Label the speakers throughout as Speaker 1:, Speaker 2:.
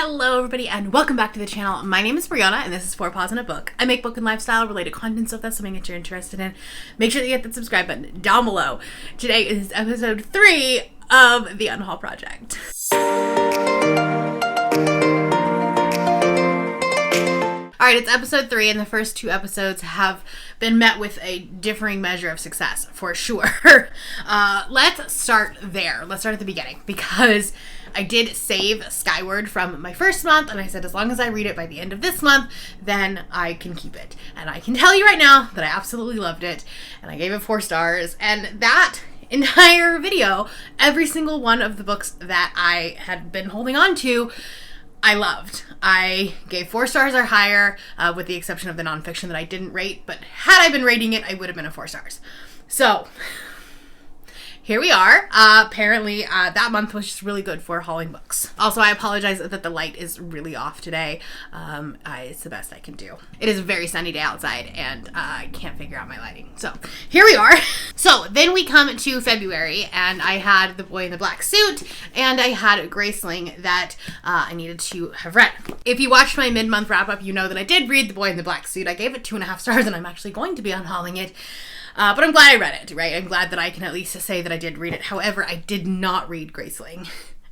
Speaker 1: Hello everybody and welcome back to the channel. My name is Brianna and this is 4 Paws in a Book. I make book and lifestyle related content, so if that's something that you're interested in, make sure that you hit that subscribe button down below. Today is episode 3 of the Unhaul project. Alright, it's episode 3 and the first 2 episodes have been met with a differing measure of success, for sure. Let's start there. Let's start at the beginning, because I did save Skyward from my first month, and I said as long as I read it by the end of this month, then I can keep it. And I can tell you right now that I absolutely loved it, and I gave it 4 stars, and that entire video, every single one of the books that I had been holding on to, I loved. I gave 4 stars or higher, with the exception of the nonfiction that I didn't rate, but had I been rating it, I would have been a 4 stars. So here we are. Apparently, that month was just really good for hauling books. Also, I apologize that the light is really off today. It's the best I can do. It is a very sunny day outside, and I can't figure out my lighting. So here we are. So then we come to February, and I had The Boy in the Black Suit, and I had Graceling that I needed to have read. If you watched my mid-month wrap-up, you know that I did read The Boy in the Black Suit. I gave it 2.5 stars, and I'm actually going to be unhauling it. But I'm glad I read it, right? I'm glad that I can at least say that I did read it. However, I did not read Graceling.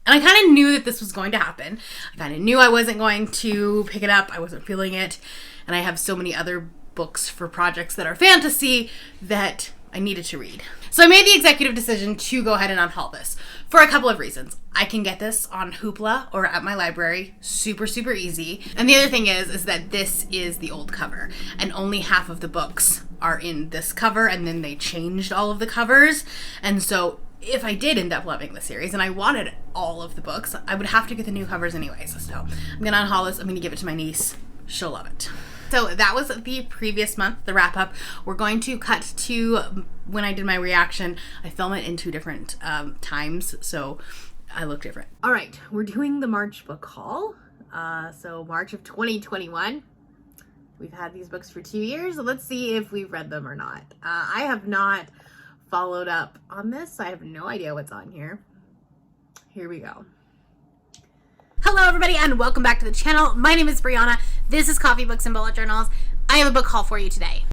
Speaker 1: And I kind of knew that this was going to happen. I kind of knew I wasn't going to pick it up. I wasn't feeling it. And I have so many other books for projects that are fantasy that I needed to read. So I made the executive decision to go ahead and unhaul this for a couple of reasons. I can get this on Hoopla or at my library super easy. And the other thing is that this is the old cover, and only half of the books are in this cover, and then they changed all of the covers. And so if I did end up loving the series and I wanted all of the books, I would have to get the new covers anyways. So I'm gonna unhaul this. I'm gonna give it to my niece. She'll love it. So that was the previous month, the wrap up. We're going to cut to when I did my reaction. I film it in 2 different times, so I look different. All right, we're doing the March book haul. So March of 2021. We've had these books for 2 years, so let's see if we've read them or not. I have not followed up on this, so I have no idea what's on here. Here we go. Hello everybody and welcome back to the channel. My name is Brianna. This is Coffee Books and Bullet Journals. I have a book haul for you today.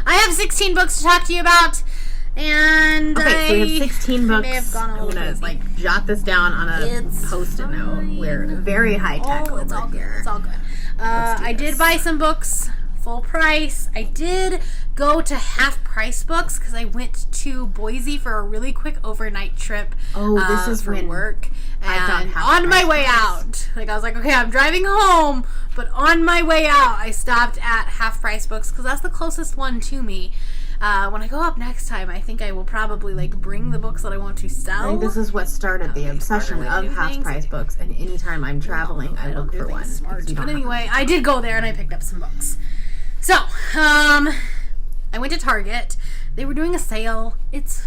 Speaker 1: I have 16 books to talk to you about. And
Speaker 2: okay, so we have 16 books.
Speaker 1: I'm gonna jot this down on a post-it note. We're very high tech over here. It's all good. I did buy some books full price. I did go to half price books because I went to Boise for a really quick overnight trip.
Speaker 2: This is
Speaker 1: for
Speaker 2: when
Speaker 1: work. And
Speaker 2: on
Speaker 1: my way out, I was like, okay, I'm driving home, but on my way out, I stopped at half price books because that's the closest one to me. When I go up next time, I think I will probably bring the books that I want to sell.
Speaker 2: I think this is what started the obsession of half-price books, and anytime I'm traveling, I look for one.
Speaker 1: But anyway, I did go there and I picked up some books. So, I went to Target. They were doing a sale. It's,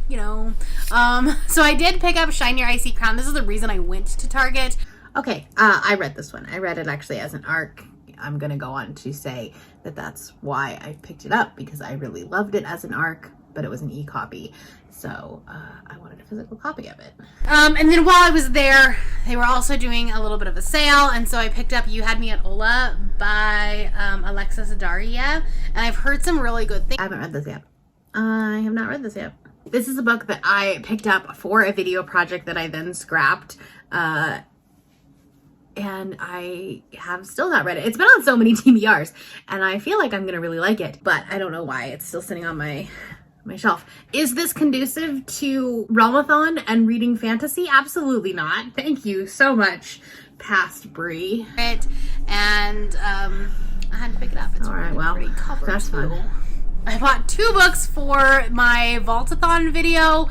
Speaker 1: so I did pick up Shine Your Icy Crown. This is the reason I went to Target.
Speaker 2: Okay, I read this one. I read it actually as an ARC. I'm going to go on to say that that's why I picked it up, because I really loved it as an ARC, but it was an e-copy. So I wanted a physical copy of it.
Speaker 1: And then while I was there, they were also doing a little bit of a sale. And so I picked up You Had Me at Ola by Alexis Daria. And I've heard some really good things.
Speaker 2: I haven't read this yet. I have not read this yet. This is a book that I picked up for a video project that I then scrapped. And I have still not read it. It's been on so many TBRs, and I feel like I'm going to really like it, but I don't know why. It's still sitting on my shelf. Is this conducive to Realmathon and reading fantasy? Absolutely not. Thank you so much, past Brie.
Speaker 1: And I had to pick it up. It's
Speaker 2: all right, well, that's fun.
Speaker 1: I bought 2 books for my Vaultathon video,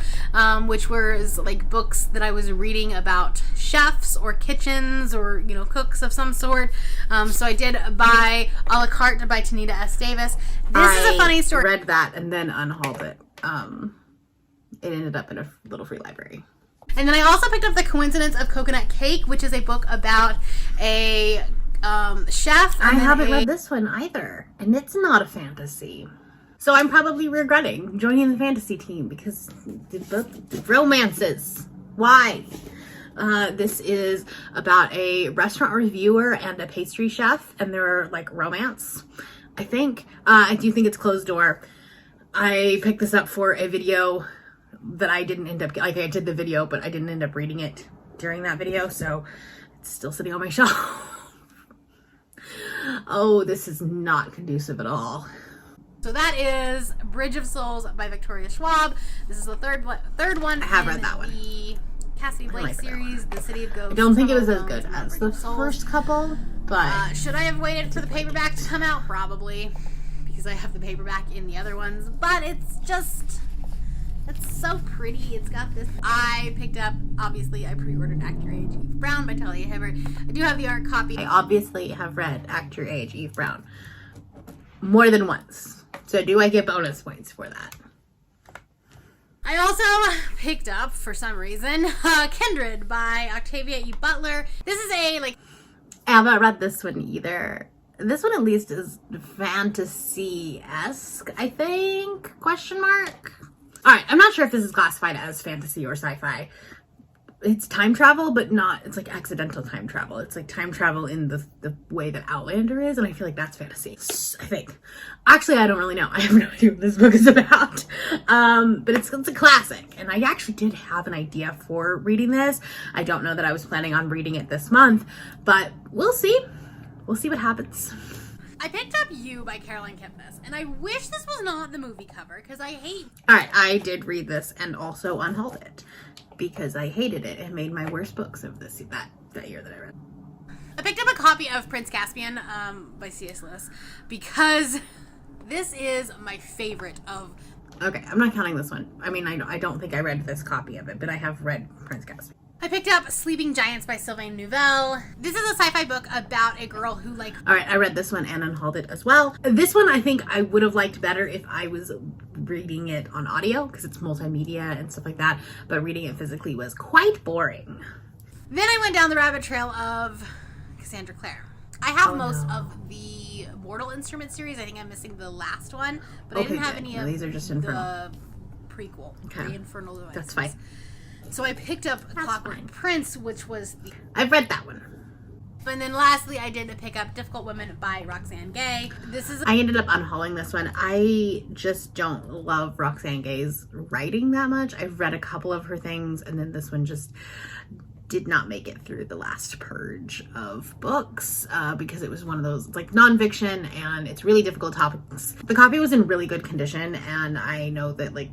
Speaker 1: which was books that I was reading about chefs or kitchens or, cooks of some sort. So I did buy A La Carte by Tanita S. Davis. This is a funny story.
Speaker 2: I read that and then unhauled it. It ended up in a little free library.
Speaker 1: And then I also picked up The Coincidence of Coconut Cake, which is a book about a chef.
Speaker 2: I haven't read this one either, and it's not a fantasy. So I'm probably regretting joining the fantasy team because the romances. Why? This is about a restaurant reviewer and a pastry chef, and their like romance. I think. I do think it's closed door. I picked this up for a video that I didn't end up, like I did the video, but I didn't end up reading it during that video, so it's still sitting on my shelf. Oh, this is not conducive at all.
Speaker 1: So that is Bridge of Souls by Victoria Schwab. This is the third one.
Speaker 2: I have read that one.
Speaker 1: The Cassidy Blake series, The City of Ghosts.
Speaker 2: I don't think it was as good as the first couple, but...
Speaker 1: should I have waited for the paperback to come out? Probably. Because I have the paperback in the other ones. But it's just... It's so pretty. It's got this. I picked up, obviously, I pre-ordered Act Your Age, Eve Brown by Talia Hibbert. I do have the art copy.
Speaker 2: I obviously have read Act Your Age, Eve Brown more than once. So do I get bonus points for that?
Speaker 1: I also picked up, for some reason, Kindred by Octavia E. Butler. This is a, like...
Speaker 2: I haven't read this one either. This one at least is fantasy-esque, I think? Question mark? Alright, I'm not sure if this is classified as fantasy or sci-fi. It's time travel, but not, it's like accidental time travel. It's like time travel in the way that Outlander is, and I feel like that's fantasy, I think. Actually, I don't really know. I have no idea what this book is about. But it's a classic, and I actually did have an idea for reading this. I don't know that I was planning on reading it this month, but we'll see. We'll see what happens.
Speaker 1: I picked up You by Caroline Kipnis, and I wish this was not the movie cover, because I hate...
Speaker 2: Alright, I did read this and also unhauled it, because I hated it and made my worst books of that year that I read.
Speaker 1: I picked up a copy of Prince Caspian by C.S. Lewis, because this is my favorite of...
Speaker 2: Okay, I'm not counting this one. I mean, I don't think I read this copy of it, but I have read Prince Caspian.
Speaker 1: I picked up Sleeping Giants by Sylvain Nouvelle. This is a sci-fi book about a girl who, like...
Speaker 2: Alright, I read this one and unhauled it as well. This one I think I would have liked better if I was reading it on audio, because it's multimedia and stuff like that, but reading it physically was quite boring.
Speaker 1: Then I went down the rabbit trail of Cassandra Clare. I have most of the Mortal Instrument series. I think I'm missing the last one, but I didn't have any of
Speaker 2: these are just Infernal.
Speaker 1: The prequel, the Infernal Devices.
Speaker 2: That's fine.
Speaker 1: So I picked up Clockwork Prince, which was the...
Speaker 2: I've read that one.
Speaker 1: And then lastly, I did pick up Difficult Women by Roxane Gay.
Speaker 2: I ended up unhauling this one. I just don't love Roxane Gay's writing that much. I've read a couple of her things, and then this one just did not make it through the last purge of books because it was one of those, it's like nonfiction, and it's really difficult topics. The copy was in really good condition, and I know that like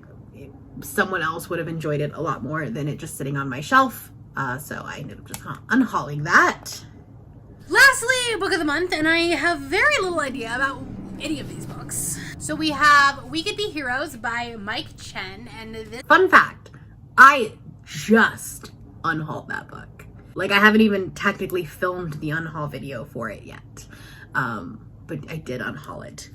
Speaker 2: someone else would have enjoyed it a lot more than it just sitting on my shelf. So I ended up just unhauling that.
Speaker 1: Lastly, book of the month, and I have very little idea about any of these books. So we have We Could Be Heroes by Mike Chen, and this...
Speaker 2: Fun fact, I just unhauled that book. Like, I haven't even technically filmed the unhaul video for it yet. But I did unhaul it.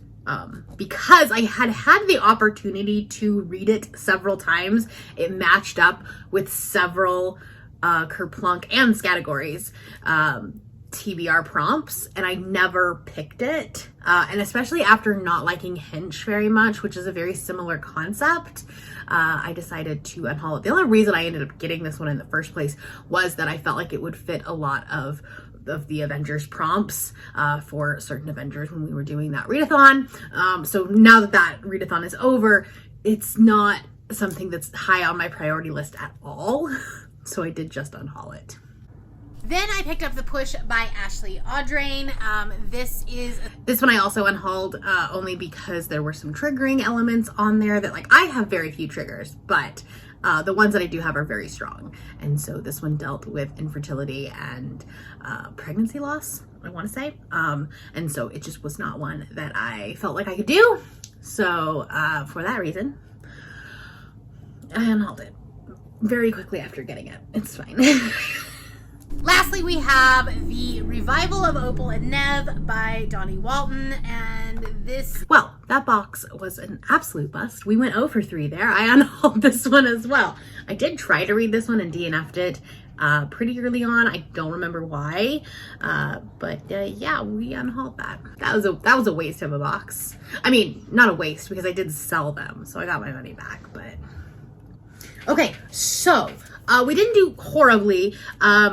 Speaker 2: Because I had the opportunity to read it several times. It matched up with several Kerplunk and categories TBR prompts, and I never picked it. And especially after not liking Hinch very much, which is a very similar concept, I decided to unhaul it. The only reason I ended up getting this one in the first place was that I felt like it would fit a lot of the Avengers prompts for certain Avengers when we were doing that readathon. So now that readathon is over, it's not something that's high on my priority list at all. So I did just unhaul it.
Speaker 1: Then I picked up The Push by Ashley Audrain. This
Speaker 2: one I also unhauled only because there were some triggering elements on there that, like, I have very few triggers, but the ones that I do have are very strong. And so this one dealt with infertility and pregnancy loss, I want to say. And so it just was not one that I felt like I could do. So for that reason, I unhauled it very quickly after getting it. It's fine.
Speaker 1: Lastly, we have The Revival of Opal and Nev by Donnie Walton, and
Speaker 2: Well, that box was an absolute bust. We went 0 for 3 there. I unhauled this one as well. I did try to read this one and DNF'd it pretty early on. I don't remember why, but yeah, we unhauled that. That was a waste of a box. I mean, not a waste because I did sell them, so I got my money back. But okay, so we didn't do horribly.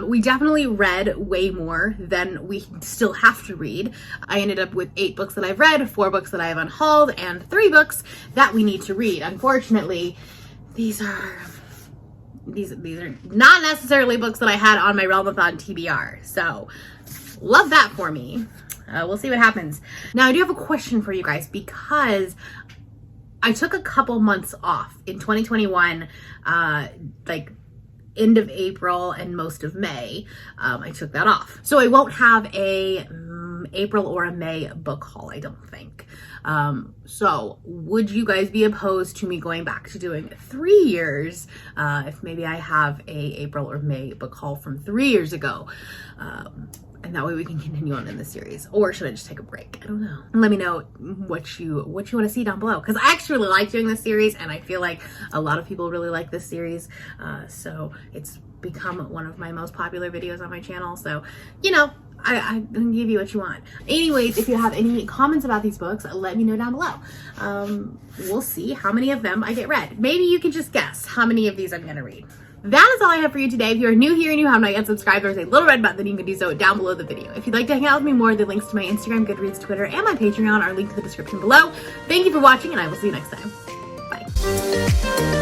Speaker 2: We definitely read way more than we still have to read. I ended up with 8 books that I've read, 4 books that I've unhauled, and 3 books that we need to read. Unfortunately, these are not necessarily books that I had on my Realmathon TBR. So love that for me. We'll see what happens. Now I do have a question for you guys because I took a couple months off in 2021, like end of April and most of May. I took that off. So I won't have a April or a May book haul, I don't think. So would you guys be opposed to me going back to doing 3 years, if maybe I have a April or May book haul from 3 years ago? And that way we can continue on in the series. Or should I just take a break? I don't know. And let me know what you want to see down below. Because I actually really like doing this series, and I feel like a lot of people really like this series. So it's become one of my most popular videos on my channel. So, you know, I can give you what you want. Anyways, if you have any comments about these books, let me know down below. We'll see how many of them I get read. Maybe you can just guess how many of these I'm going to read. That is all I have for you today. If you are new here and you have not yet subscribed, there's a little red button that you can do so down below the video. If you'd like to hang out with me more, the links to my Instagram, Goodreads, Twitter, and my Patreon are linked in the description below. Thank you for watching, and I will see you next time. Bye.